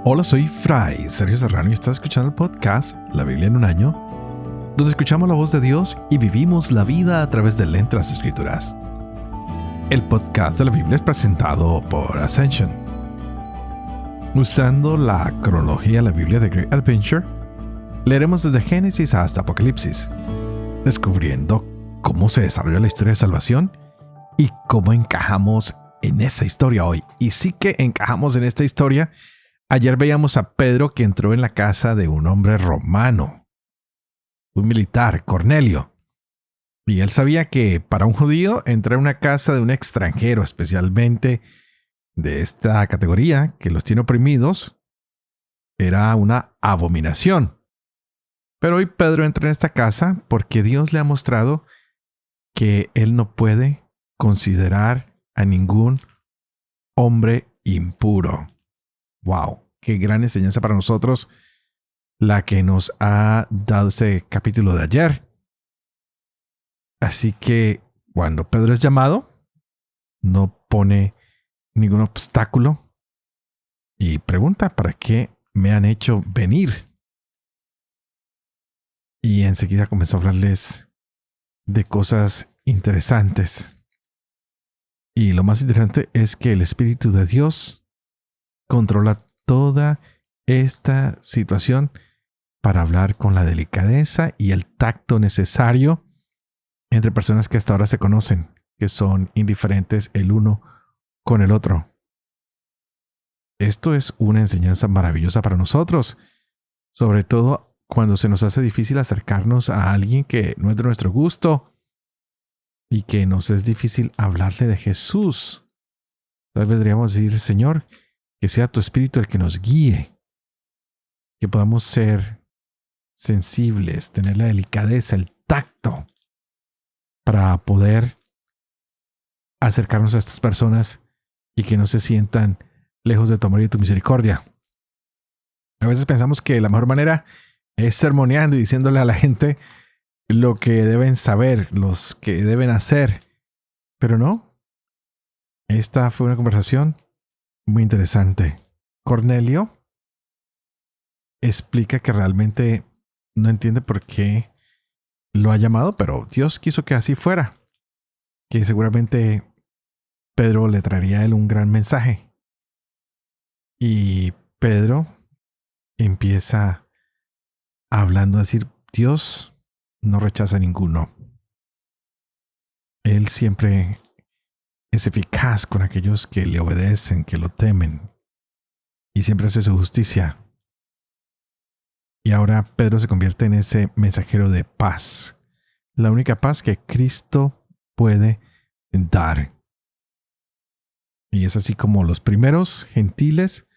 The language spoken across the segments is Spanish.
Hola, soy Fray Sergio Serrano y estás escuchando el podcast La Biblia en un año, donde escuchamos la voz de Dios y vivimos la vida a través del lente de las Escrituras. El podcast de la Biblia es presentado por Ascension. Usando la cronología de la Biblia de Great Adventure, leeremos desde Génesis hasta Apocalipsis, descubriendo cómo se desarrolla la historia de salvación y cómo encajamos en esa historia hoy. Y sí que encajamos en esta historia. Ayer veíamos a Pedro que entró en la casa de un hombre romano, un militar, Cornelio. Y él sabía que para un judío entrar en una casa de un extranjero, especialmente de esta categoría que los tiene oprimidos, era una abominación. Pero hoy Pedro entra en esta casa porque Dios le ha mostrado que él no puede considerar a ningún hombre impuro. ¡Wow! ¡Qué gran enseñanza para nosotros la que nos ha dado ese capítulo de ayer! Así que cuando Pedro es llamado, no pone ningún obstáculo y pregunta: ¿para qué me han hecho venir? Y enseguida comenzó a hablarles de cosas interesantes. Y lo más interesante es que el Espíritu de Dios controla toda esta situación para hablar con la delicadeza y el tacto necesario entre personas que hasta ahora se conocen, que son indiferentes el uno con el otro. Esto es una enseñanza maravillosa para nosotros, sobre todo cuando se nos hace difícil acercarnos a alguien que no es de nuestro gusto y que nos es difícil hablarle de Jesús. Tal vez deberíamos decir: Señor, que sea tu Espíritu el que nos guíe, que podamos ser sensibles, tener la delicadeza, el tacto, para poder acercarnos a estas personas y que no se sientan lejos de tu amor y de tu misericordia. A veces pensamos que la mejor manera es sermoneando y diciéndole a la gente lo que deben saber, los que deben hacer, pero no. Esta fue una conversación muy interesante. Cornelio explica que realmente no entiende por qué lo ha llamado, pero Dios quiso que así fuera. Que seguramente Pedro le traería a él un gran mensaje. Y Pedro empieza hablando, a decir: Dios no rechaza a ninguno. Él siempre es eficaz con aquellos que le obedecen, que lo temen. Y siempre hace su justicia. Y ahora Pedro se convierte en ese mensajero de paz. La única paz que Cristo puede dar. Y es así como los primeros gentiles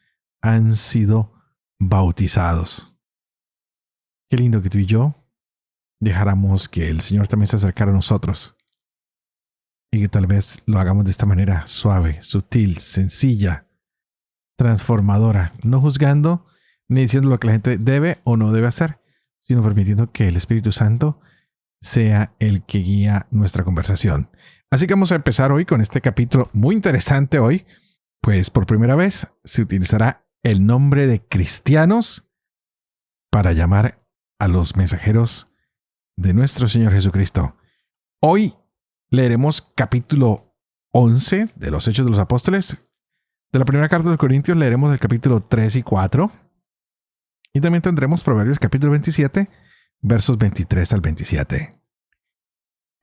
han sido bautizados. Qué lindo que tú y yo dejáramos que el Señor también se acercara a nosotros. Y que tal vez lo hagamos de esta manera suave, sutil, sencilla, transformadora, no juzgando ni diciendo lo que la gente debe o no debe hacer, sino permitiendo que el Espíritu Santo sea el que guía nuestra conversación. Así que vamos a empezar hoy con este capítulo muy interesante hoy, pues por primera vez se utilizará el nombre de cristianos para llamar a los mensajeros de nuestro Señor Jesucristo. Hoy leeremos capítulo 11 de los Hechos de los Apóstoles. De la primera carta de los Corintios leeremos el capítulo 3 y 4. Y también tendremos Proverbios capítulo 27, versos 23 al 27.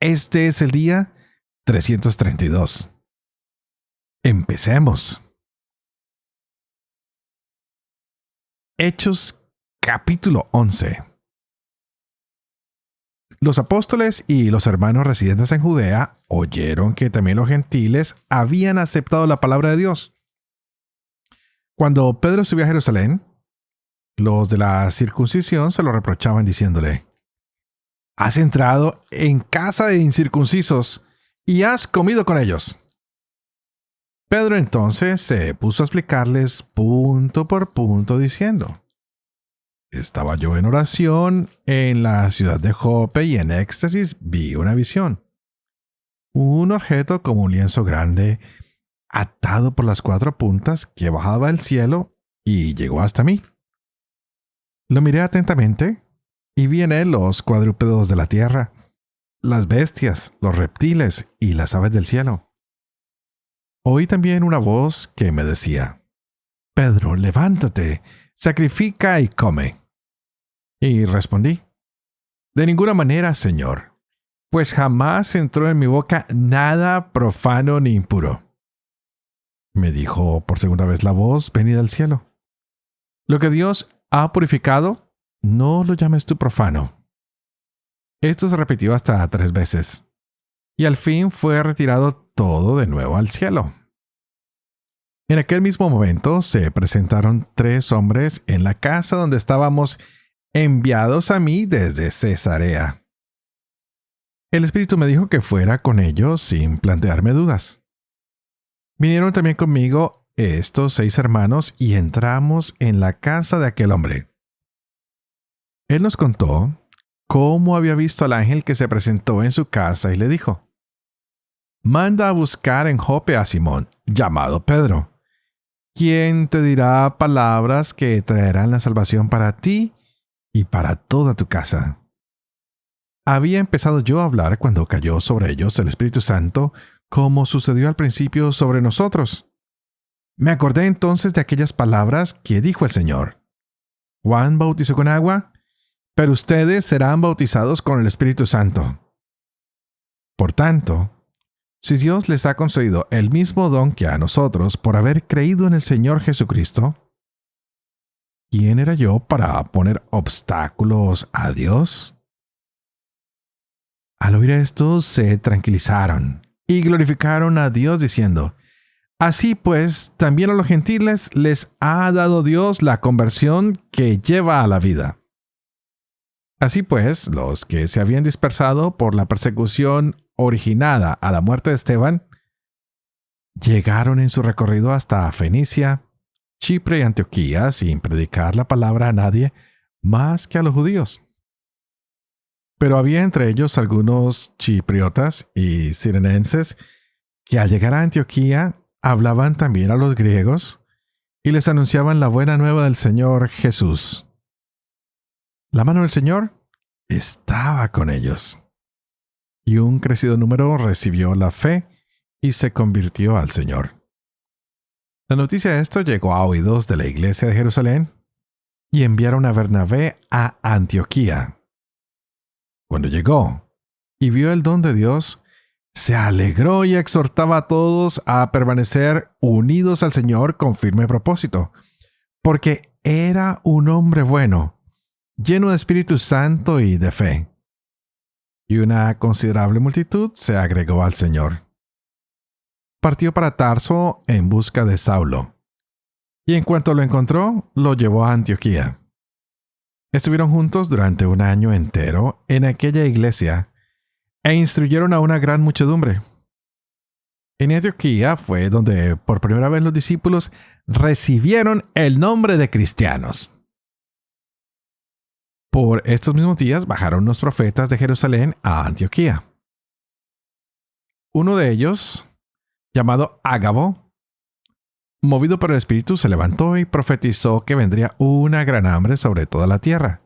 Este es el día 332. Empecemos. Hechos capítulo 11. Los apóstoles y los hermanos residentes en Judea oyeron que también los gentiles habían aceptado la palabra de Dios. Cuando Pedro subió a Jerusalén, los de la circuncisión se lo reprochaban diciéndole: has entrado en casa de incircuncisos y has comido con ellos. Pedro entonces se puso a explicarles punto por punto diciendo: estaba yo en oración en la ciudad de Jope y en éxtasis vi una visión. Un objeto como un lienzo grande, atado por las 4 puntas, que bajaba del cielo y llegó hasta mí. Lo miré atentamente y vi en él los cuadrúpedos de la tierra, las bestias, los reptiles y las aves del cielo. Oí también una voz que me decía: Pedro, levántate, sacrifica y come. Y respondí: de ninguna manera, Señor, pues jamás entró en mi boca nada profano ni impuro. Me dijo por segunda vez la voz venida del cielo: lo que Dios ha purificado, no lo llames tú profano. Esto se repitió hasta 3 veces, y al fin fue retirado todo de nuevo al cielo. En aquel mismo momento se presentaron 3 hombres en la casa donde estábamos, enviados a mí desde Cesarea. El Espíritu me dijo que fuera con ellos sin plantearme dudas. Vinieron también conmigo estos 6 hermanos y entramos en la casa de aquel hombre. Él nos contó cómo había visto al ángel que se presentó en su casa y le dijo: manda a buscar en Jope a Simón, llamado Pedro, quien te dirá palabras que traerán la salvación para ti y para toda tu casa. Había empezado yo a hablar cuando cayó sobre ellos el Espíritu Santo, como sucedió al principio sobre nosotros. Me acordé entonces de aquellas palabras que dijo el Señor: Juan bautizó con agua, pero ustedes serán bautizados con el Espíritu Santo. Por tanto, si Dios les ha concedido el mismo don que a nosotros por haber creído en el Señor Jesucristo, ¿quién era yo para poner obstáculos a Dios? Al oír esto, se tranquilizaron y glorificaron a Dios diciendo: así pues, también a los gentiles les ha dado Dios la conversión que lleva a la vida. Así pues, los que se habían dispersado por la persecución originada a la muerte de Esteban, llegaron en su recorrido hasta Fenicia, Chipre y Antioquía sin predicar la palabra a nadie más que a los judíos. Pero había entre ellos algunos chipriotas y cirenenses que al llegar a Antioquía hablaban también a los griegos y les anunciaban la buena nueva del Señor Jesús. La mano del Señor estaba con ellos, y un crecido número recibió la fe y se convirtió al Señor. La noticia de esto llegó a oídos de la iglesia de Jerusalén, y enviaron a Bernabé a Antioquía. Cuando llegó y vio el don de Dios, se alegró y exhortaba a todos a permanecer unidos al Señor con firme propósito, porque era un hombre bueno, lleno de Espíritu Santo y de fe. Y una considerable multitud se agregó al Señor. Partió para Tarso en busca de Saulo, y en cuanto lo encontró, lo llevó a Antioquía. Estuvieron juntos durante 1 año entero en aquella iglesia e instruyeron a una gran muchedumbre. En Antioquía fue donde por primera vez los discípulos recibieron el nombre de cristianos. Por estos mismos días bajaron los profetas de Jerusalén a Antioquía. Uno de ellos, llamado Ágabo, movido por el Espíritu, se levantó y profetizó que vendría una gran hambre sobre toda la tierra.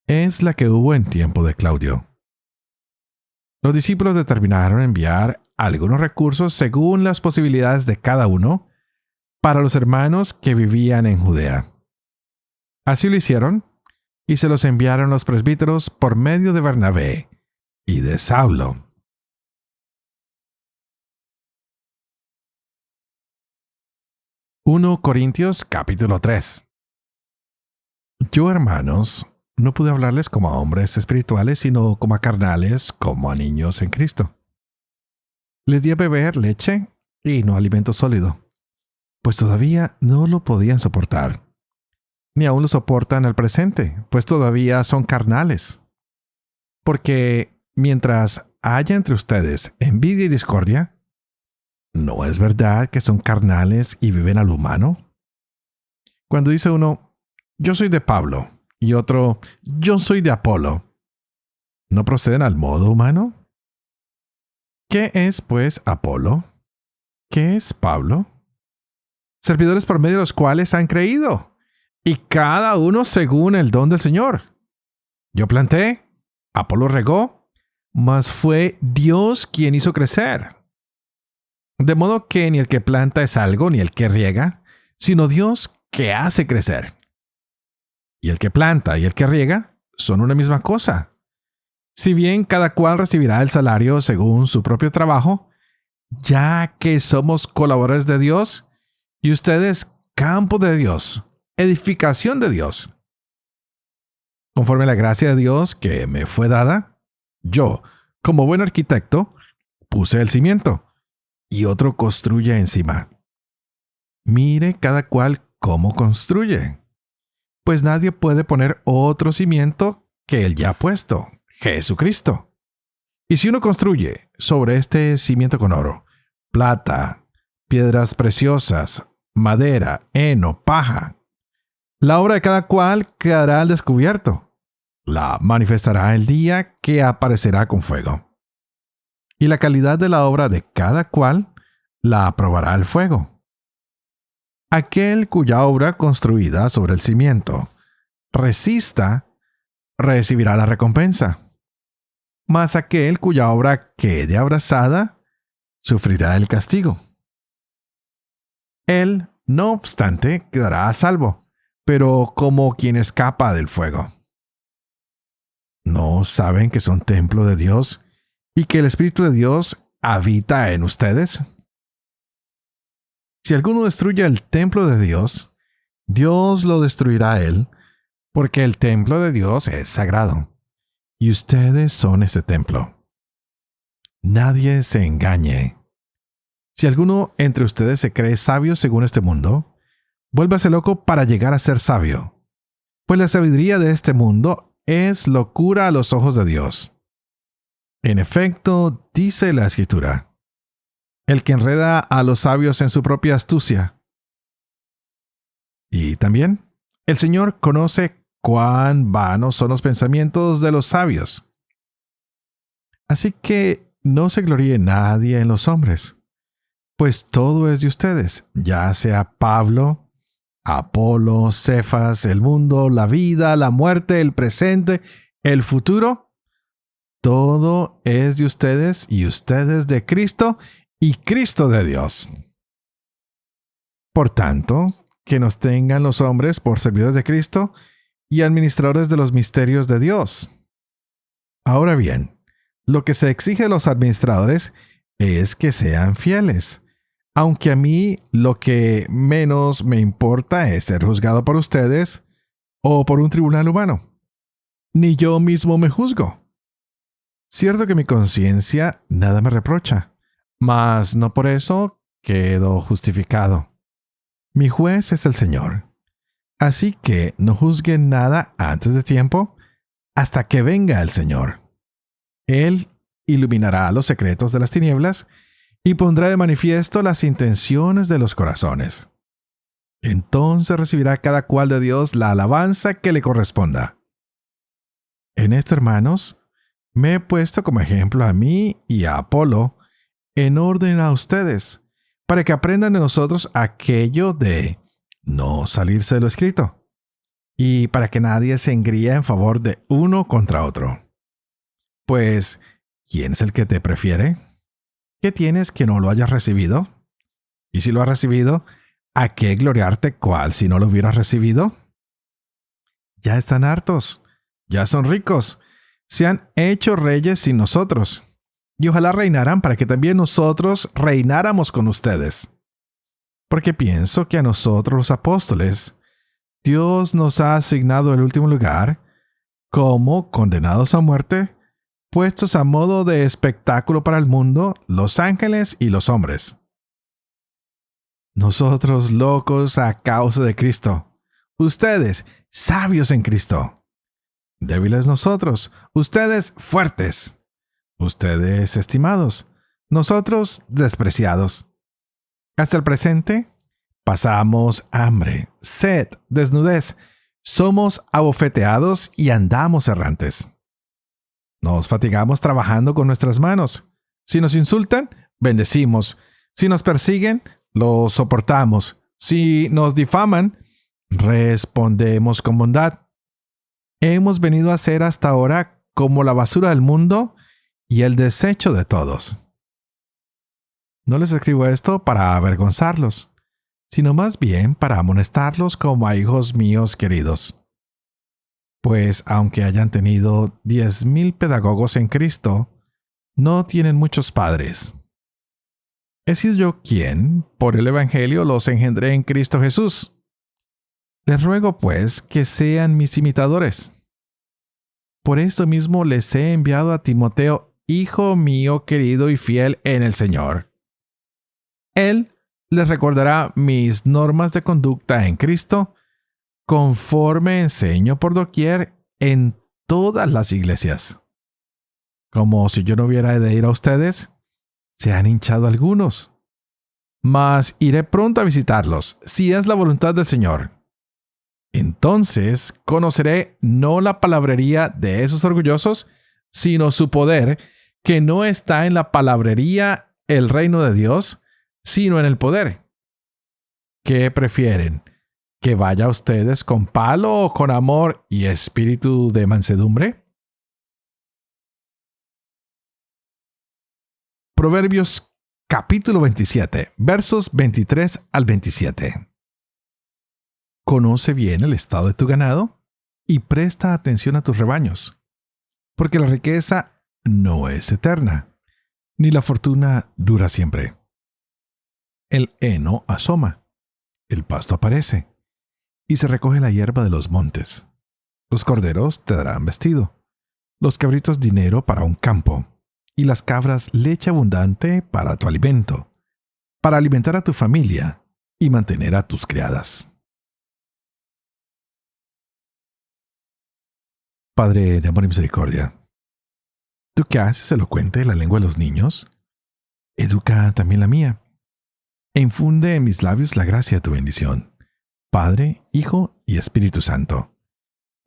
Es la que hubo en tiempo de Claudio. Los discípulos determinaron enviar algunos recursos según las posibilidades de cada uno para los hermanos que vivían en Judea. Así lo hicieron y se los enviaron los presbíteros por medio de Bernabé y de Saulo. Corintios capítulo 3. Yo, hermanos, no pude hablarles como a hombres espirituales, sino como a carnales, como a niños en Cristo. Les di a beber leche y no alimento sólido, pues todavía no lo podían soportar. Ni aún lo soportan al presente, pues todavía son carnales. Porque mientras haya entre ustedes envidia y discordia, ¿no es verdad que son carnales y viven al humano? Cuando dice uno, yo soy de Pablo, y otro, yo soy de Apolo, ¿no proceden al modo humano? ¿Qué es, pues, Apolo? ¿Qué es Pablo? servidores por medio de los cuales han creído, y cada uno según el don del Señor. Yo planté, Apolo regó, mas fue Dios quien hizo crecer. De modo que ni el que planta es algo, ni el que riega, sino Dios que hace crecer. Y el que planta y el que riega son una misma cosa. Si bien cada cual recibirá el salario según su propio trabajo, ya que somos colaboradores de Dios, y ustedes campo de Dios, edificación de Dios. Conforme a la gracia de Dios que me fue dada, yo, como buen arquitecto, puse el cimiento, y otro construye encima. Mire cada cual cómo construye, pues nadie puede poner otro cimiento que el ya puesto, Jesucristo. Y si uno construye sobre este cimiento con oro, plata, piedras preciosas, madera, heno, paja, la obra de cada cual quedará al descubierto. La manifestará el día que aparecerá con fuego. Y la calidad de la obra de cada cual la aprobará el fuego. Aquel cuya obra construida sobre el cimiento resista, recibirá la recompensa. Mas aquel cuya obra quede abrasada, sufrirá el castigo. Él, no obstante, quedará a salvo, pero como quien escapa del fuego. ¿No saben que son templo de Dios y que el Espíritu de Dios habita en ustedes? Si alguno destruye el templo de Dios, Dios lo destruirá a él, porque el templo de Dios es sagrado, y ustedes son ese templo. Nadie se engañe. Si alguno entre ustedes se cree sabio según este mundo, vuélvase loco para llegar a ser sabio, pues la sabiduría de este mundo es locura a los ojos de Dios. En efecto, dice la Escritura, el que enreda a los sabios en su propia astucia. Y también, el Señor conoce cuán vanos son los pensamientos de los sabios. Así que no se gloríe nadie en los hombres, pues todo es de ustedes, ya sea Pablo, Apolo, Cefas, el mundo, la vida, la muerte, el presente, el futuro. Todo es de ustedes y ustedes de Cristo y Cristo de Dios. Por tanto, que nos tengan los hombres por servidores de Cristo y administradores de los misterios de Dios. Ahora bien, lo que se exige de los administradores es que sean fieles, aunque a mí lo que menos me importa es ser juzgado por ustedes o por un tribunal humano. Ni yo mismo me juzgo. Cierto que mi conciencia nada me reprocha, mas no por eso quedo justificado. Mi juez es el Señor. Así que no juzguen nada antes de tiempo, hasta que venga el Señor. Él iluminará los secretos de las tinieblas y pondrá de manifiesto las intenciones de los corazones. Entonces recibirá cada cual de Dios la alabanza que le corresponda. En esto, hermanos, me he puesto como ejemplo a mí y a Apolo, en orden a ustedes, para que aprendan de nosotros aquello de no salirse de lo escrito, y para que nadie se engríe en favor de uno contra otro. Pues, ¿quién es el que te prefiere? ¿Qué tienes que no lo hayas recibido? Y si lo has recibido, ¿a qué gloriarte cual si no lo hubieras recibido? Ya están hartos, ya son ricos, se han hecho reyes sin nosotros, y ojalá reinaran para que también nosotros reináramos con ustedes. Porque pienso que a nosotros los apóstoles, Dios nos ha asignado el último lugar, como condenados a muerte, puestos a modo de espectáculo para el mundo, los ángeles y los hombres. Nosotros locos a causa de Cristo, ustedes sabios en Cristo. Débiles nosotros, ustedes fuertes. Ustedes estimados, nosotros despreciados. Hasta el presente, pasamos hambre, sed, desnudez, somos abofeteados y andamos errantes. Nos fatigamos trabajando con nuestras manos. Si nos insultan, bendecimos. Si nos persiguen, lo soportamos. Si nos difaman, respondemos con bondad. Hemos venido a ser hasta ahora como la basura del mundo y el desecho de todos. No les escribo esto para avergonzarlos, sino más bien para amonestarlos como a hijos míos queridos. Pues aunque hayan tenido 10,000 pedagogos en Cristo, no tienen muchos padres. He sido yo quien, por el Evangelio, los engendré en Cristo Jesús. Les ruego, pues, que sean mis imitadores. Por esto mismo les he enviado a Timoteo, hijo mío querido y fiel en el Señor. Él les recordará mis normas de conducta en Cristo, conforme enseño por doquier en todas las iglesias. Como si yo no hubiera de ir a ustedes, se han hinchado algunos. Mas iré pronto a visitarlos, si es la voluntad del Señor. Entonces conoceré no la palabrería de esos orgullosos, sino su poder, que no está en la palabrería el reino de Dios, sino en el poder. ¿Qué prefieren? ¿Que vaya a ustedes con palo o con amor y espíritu de mansedumbre? Proverbios capítulo 27, versos 23 al 27. Conoce bien el estado de tu ganado y presta atención a tus rebaños, porque la riqueza no es eterna, ni la fortuna dura siempre. El heno asoma, el pasto aparece, y se recoge la hierba de los montes. Los corderos te darán vestido, los cabritos dinero para un campo, y las cabras leche abundante para tu alimento, para alimentar a tu familia y mantener a tus criadas. Padre de amor y misericordia, tú que haces elocuente la lengua de los niños, educa también la mía, e infunde en mis labios la gracia de tu bendición, Padre, Hijo y Espíritu Santo.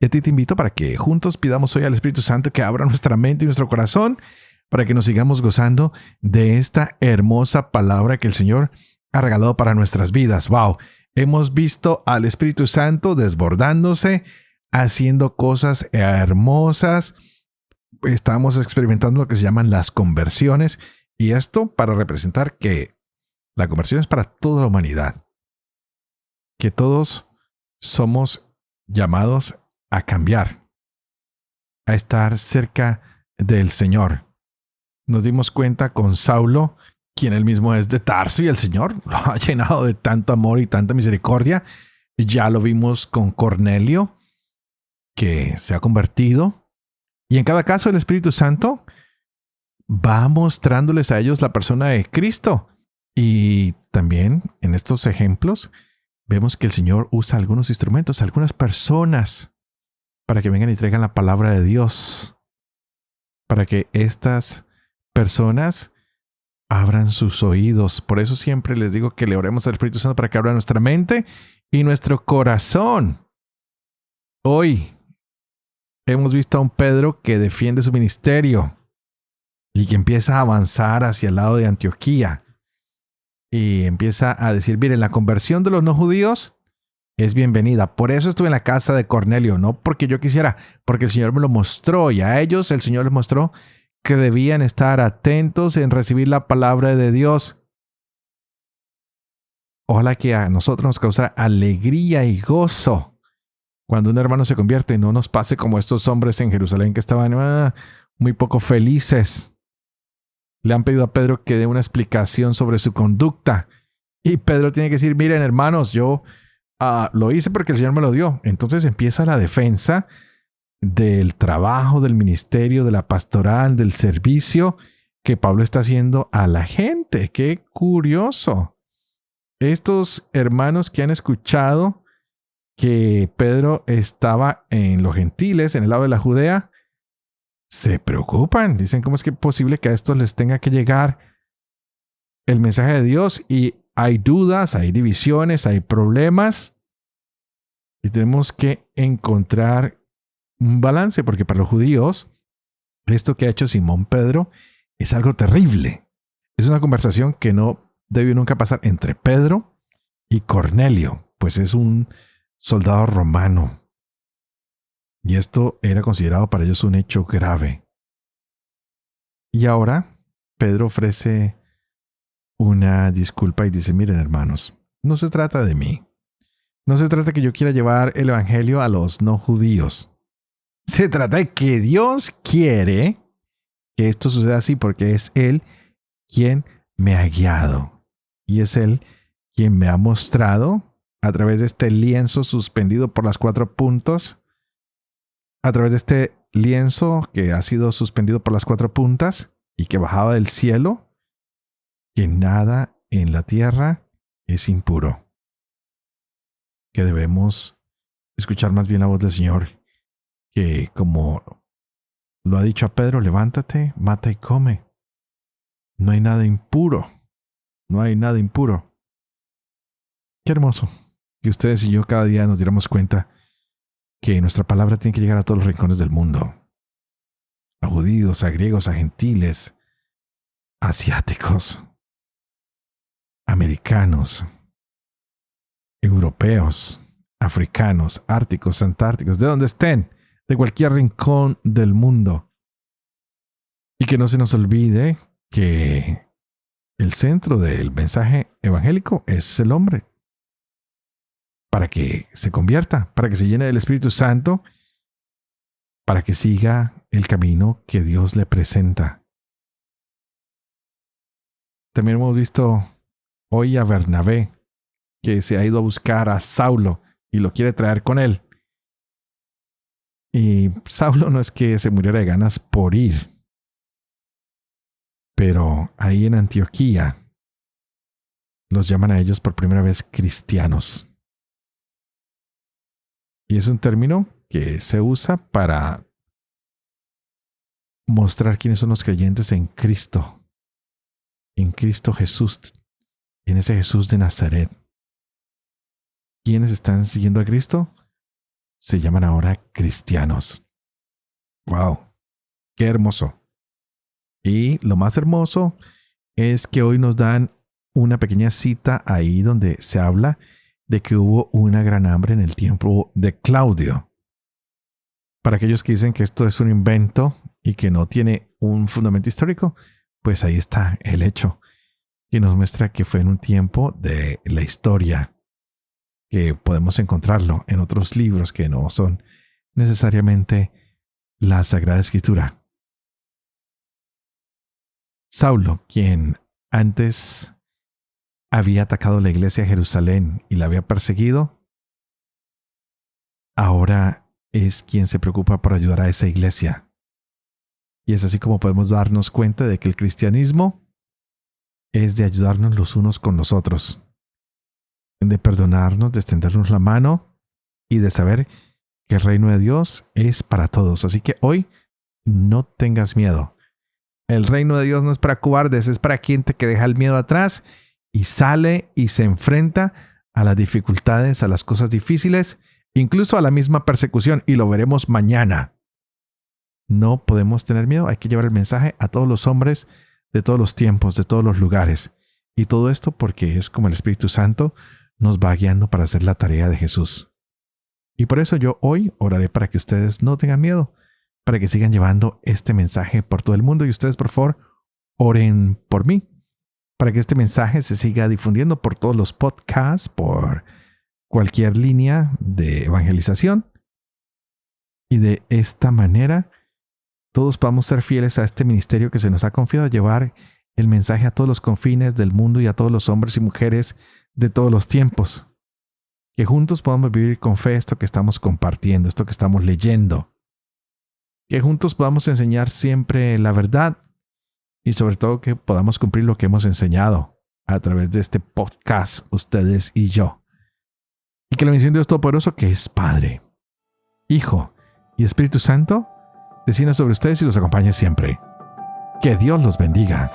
Y a ti te invito para que juntos pidamos hoy al Espíritu Santo que abra nuestra mente y nuestro corazón para que nos sigamos gozando de esta hermosa palabra que el Señor ha regalado para nuestras vidas. ¡Wow! Hemos visto al Espíritu Santo desbordándose, haciendo cosas hermosas. Estamos experimentando lo que se llaman las conversiones, y esto para representar que la conversión es para toda la humanidad, que todos somos llamados a cambiar, a estar cerca del Señor. Nos dimos cuenta con Saulo, quien él mismo es de Tarso, y el Señor lo ha llenado de tanto amor y tanta misericordia. Ya lo vimos con Cornelio, que se ha convertido. Y en cada caso el Espíritu Santo va mostrándoles a ellos la persona de Cristo. Y también en estos ejemplos vemos que el Señor usa algunos instrumentos, algunas personas, para que vengan y traigan la palabra de Dios, para que estas personas abran sus oídos. Por eso siempre les digo que le oremos al Espíritu Santo para que abra nuestra mente y nuestro corazón. Hoy hemos visto a un Pedro que defiende su ministerio y que empieza a avanzar hacia el lado de Antioquía. Y empieza a decir, miren, la conversión de los no judíos es bienvenida. Por eso estuve en la casa de Cornelio, no porque yo quisiera, porque el Señor me lo mostró, y a ellos el Señor les mostró que debían estar atentos en recibir la palabra de Dios. Ojalá que a nosotros nos causara alegría y gozo cuando un hermano se convierte. No nos pase como estos hombres en Jerusalén que estaban muy poco felices. Le han pedido a Pedro que dé una explicación sobre su conducta. Y Pedro tiene que decir, miren hermanos, yo lo hice porque el Señor me lo dio. Entonces empieza la defensa del trabajo, del ministerio, de la pastoral, del servicio que Pablo está haciendo a la gente. ¡Qué curioso! Estos hermanos que han escuchado que Pedro estaba en los gentiles, en el lado de la Judea, se preocupan. Dicen, ¿cómo es que es posible que a estos les tenga que llegar el mensaje de Dios? Y hay dudas, hay divisiones, hay problemas. Y tenemos que encontrar un balance, porque para los judíos, esto que ha hecho Simón Pedro es algo terrible. Es una conversación que no debió nunca pasar entre Pedro Y Cornelio, pues es un soldado romano. Y esto era considerado para ellos un hecho grave. Y ahora Pedro ofrece una disculpa y dice, miren hermanos, no se trata de mí. No se trata que yo quiera llevar el evangelio a los no judíos. Se trata de que Dios quiere que esto suceda así porque es Él quien me ha guiado. Y es Él quien me ha mostrado a través de este lienzo suspendido por las 4 puntas, a través de este lienzo que ha sido suspendido por las 4 puntas y que bajaba del cielo, que nada en la tierra es impuro. Que debemos escuchar más bien la voz del Señor, que como lo ha dicho a Pedro, levántate, mata y come. No hay nada impuro. No hay nada impuro. Qué hermoso que ustedes y yo cada día nos diéramos cuenta que nuestra palabra tiene que llegar a todos los rincones del mundo. A judíos, a griegos, a gentiles, asiáticos, americanos, europeos, africanos, árticos, antárticos, de donde estén, de cualquier rincón del mundo. Y que no se nos olvide que el centro del mensaje evangélico es el hombre. Para que se convierta, para que se llene del Espíritu Santo, para que siga el camino que Dios le presenta. También hemos visto hoy a Bernabé, que se ha ido a buscar a Saulo y lo quiere traer con él. Y Saulo no es que se muriera de ganas por ir, pero ahí en Antioquía los llaman a ellos por primera vez cristianos. Y es un término que se usa para mostrar quiénes son los creyentes en Cristo Jesús, en ese Jesús de Nazaret. ¿Quiénes están siguiendo a Cristo? Se llaman ahora cristianos. ¡Wow! ¡Qué hermoso! Y lo más hermoso es que hoy nos dan una pequeña cita ahí donde se habla de que hubo una gran hambre en el tiempo de Claudio. Para aquellos que dicen que esto es un invento y que no tiene un fundamento histórico, pues ahí está el hecho, que nos muestra que fue en un tiempo de la historia, que podemos encontrarlo en otros libros que no son necesariamente la Sagrada Escritura. Saulo, quien antes había atacado la iglesia de Jerusalén y la había perseguido, ahora es quien se preocupa por ayudar a esa iglesia. Y es así como podemos darnos cuenta de que el cristianismo es de ayudarnos los unos con los otros, de perdonarnos, de extendernos la mano y de saber que el reino de Dios es para todos. Así que hoy no tengas miedo. El reino de Dios no es para cobardes, es para gente que deja el miedo atrás y sale y se enfrenta a las dificultades, a las cosas difíciles, incluso a la misma persecución, y lo veremos mañana. No podemos tener miedo, hay que llevar el mensaje a todos los hombres de todos los tiempos, de todos los lugares. Y todo esto porque es como el Espíritu Santo nos va guiando para hacer la tarea de Jesús. Y por eso yo hoy oraré para que ustedes no tengan miedo, para que sigan llevando este mensaje por todo el mundo. Y ustedes, por favor, oren por mí, para que este mensaje se siga difundiendo por todos los podcasts, por cualquier línea de evangelización. Y de esta manera todos podamos ser fieles a este ministerio que se nos ha confiado, llevar el mensaje a todos los confines del mundo y a todos los hombres y mujeres de todos los tiempos. Que juntos podamos vivir con fe esto que estamos compartiendo, esto que estamos leyendo. Que juntos podamos enseñar siempre la verdad y sobre todo que podamos cumplir lo que hemos enseñado a través de este podcast, ustedes y yo. Y que la bendición de Dios Todopoderoso, que es Padre, Hijo y Espíritu Santo, descienda sobre ustedes y los acompañe siempre. Que Dios los bendiga.